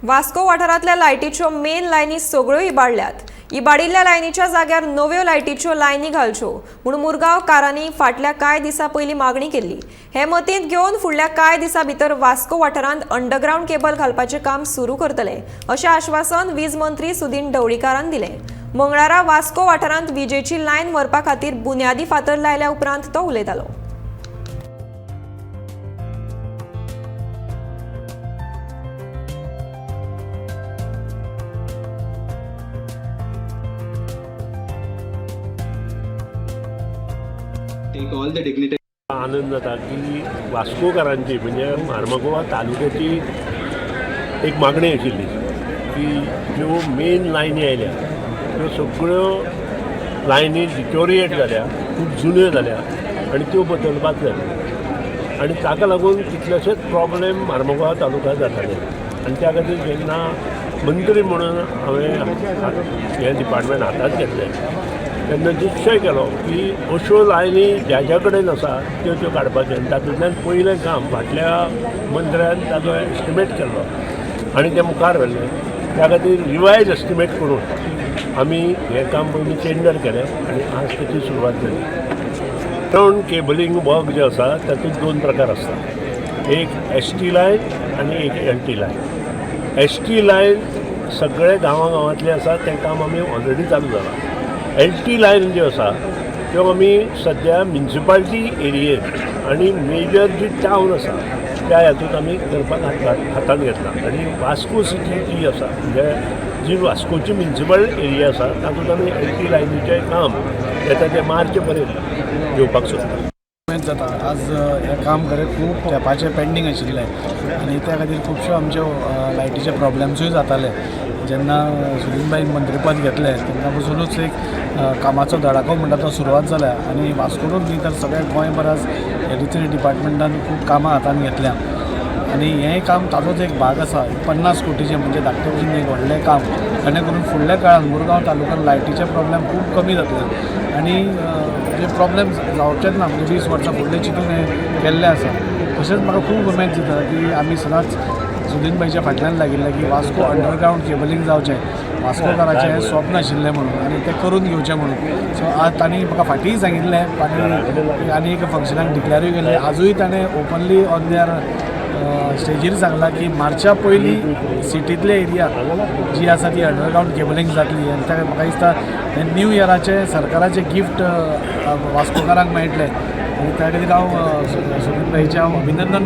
वास्को वाठारांतल्या लायटीच्यो मेन लायनी सगळ्यो इबाडल्यात। इबाडिल्ल्या लायनीच्या जाग्यार नव्यो लायटीच्यो लायनी घालच्यो म्हूण मुरगांवकारांनी फाटल्या कांय दिसां पयलीं मागणी केल्ली। हे मतींत घेवन फुडल्या कांय दिसां भितर वास्को वाठारांत अंडरग्राउंड केबल घालपाचें काम सुरू करतले अशें आश्वासन वीज मंत्री सुदीन ढवळीकारान दिलें। मंगळारा वास्को वाठारांत विजेची लायन व्हरपा खातीर बुन्यादी फातर लायल्या उपरांत तो उलयतालो। take all the dignity. आनंद जाता की वास्कोकारांची म्हणजे मार्मागोवा तालुक्याची एक मागणी आशिल्ली की ज्यो मेन लायनी आयल्या त्यो सगळ्यो लायनी डिटोरिएट जाल्या, खूब जुन्यो जाल्या आनी त्यो बदलपाक जाय आनी ताका लागून कितलेशेच प्रॉब्लेम मार्मागोवा तालुक्यांत जाताले आनी त्या खातीर जेन्ना मंत्री म्हणून हांवें हें डिपार्टमेंट हातांत घेतलें तेन्ना निश्चय केलो की अश्यो लायनी ज्या कडेन आसा त्यो काडपाच्यो आनी तातूंतल्यान पयलें काम फाटल्या मंत्र्यान ताजो एस्टिमेट केल्लो आनी तें मुखार व्हेल्लें। त्या खातीर रिवायज एस्टिमेट करून आमी हें काम पयलीं टेंडर केलें आनी आज ताची सुरवात जाली। अंडरग्राउंड केबलिंग वर्क जें आसा तातूंत दोन प्रकार आसता, एक ST लायन आनी एक LT लायन। ST लायन सगळे गांवांतले आसा तें काम आमी ऑलरेडी चालू जालां। LT लायन ज्यो आसा त्यो आमी सद्या म्युनिसिपालिटी एरियेंत आनी मेजर जी टावन आसा त्या हातूंत आमी करपाक हातांत घेतला आनी वास्को सिटी जी आसा म्हणजे जी वास्कोची म्युनिसिपल एरिया आसा तातूंत आमी LT लायनीचें काम येता ते मार्च पर्यंत घेवपाक सोदता। जाता आज हें काम करत खूब तेंपाचें पेंडींग आशिल्लें आनी त्या खातीर खुबश्यो आमच्यो लायटीचे प्रॉब्लेम्सूय जाताले। जेन्ना सुदीनबाईन मंत्रीपद घेतलें तेन्ना पसूनच एक कामाचो धडाको म्हणटा तो सुरवात जाला आनी वास्कोनूच न्ही तर सगळ्या गोंयभरात इलेक्ट्रिसिटी डिपार्टमेंटान खूब कामां हातांत घेतल्या आनी हें काम ताजोच एक भाग आसा। 50 कोटीचें म्हणजे धाकटें भशेन एक व्हडलें काम जेणे करून फुडल्या काळांत मुरगांव तालुक्यांत लायटीचे प्रॉब्लेम खूब कमी जातले आनी जे प्रॉब्लेम जावचेच ना म्हणजे 20 वर्सां फुडले चिंतून हें केल्लें आसा। तशेंच म्हाका खूब उमेद जाता की आमी सदांच सुदीनबाईच्या फाटल्यान लागिल्लें की वास्को अंडरग्राउंड केबलिंग जावचें वास्कोकाराचें हें स्वप्न आशिल्लें म्हणून आनी तें करून घेवचें म्हणून। सो आज तांणी म्हाका फाटींय सांगिल्लें आनी एक फंक्शनाक डिक्लेरूय केलें। आजूय ताणें ओपनली ऑन देअर स्टेजीर सांगलां की मार्चा पयलीं सिटींतले एरिया जी आसा ती अंडरग्राउंड केबलिंग जातली आनी ताका म्हाका दिसता हें न्यू इयराचें सरकाराचें गिफ्ट वास्कोकारांक मेळटलें आनी त्या खातीर हांव सुदीनबाईचें अभिनंदन